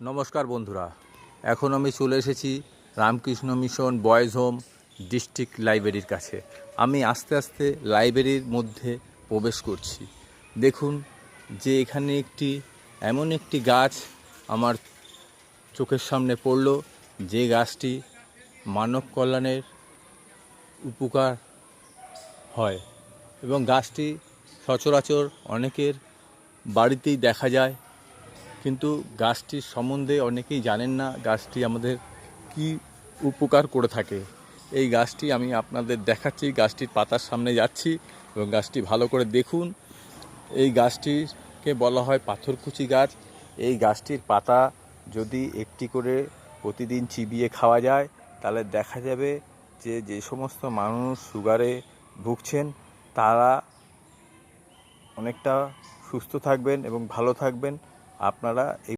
নমস্কার বন্ধুরা, এখন আমি চলে এসেছি Ramakrishna mission boys home district লাইব্রেরির কাছে। আমি আস্তে আস্তে লাইব্রেরির মধ্যে প্রবেশ করছি। দেখুন যে এখানে এমন একটি গাছ আমার চোখের সামনে পড়ল, যে গাছটি মানব কল্যাণের উপকার হয় এবং গাছটি সচরাচর অনেকের বাড়িতেই দেখা যায়, কিন্তু গাছটির সম্বন্ধে অনেকেই জানেন না গাছটি আমাদের কি উপকার করে থাকে। এই গাছটি আমি আপনাদের দেখাচ্ছি, গাছটির পাতার সামনে যাচ্ছি এবং গাছটি ভালো করে দেখুন। এই গাছটিকে বলা হয় পাথরকুচি গাছ। এই গাছটির পাতা যদি একটি করে প্রতিদিন চিবিয়ে খাওয়া যায় তাহলে দেখা যাবে যে সমস্ত মানুষ সুগারে ভুগছেন তারা অনেকটা সুস্থ থাকবেন এবং ভালো থাকবেন। আপনারা এই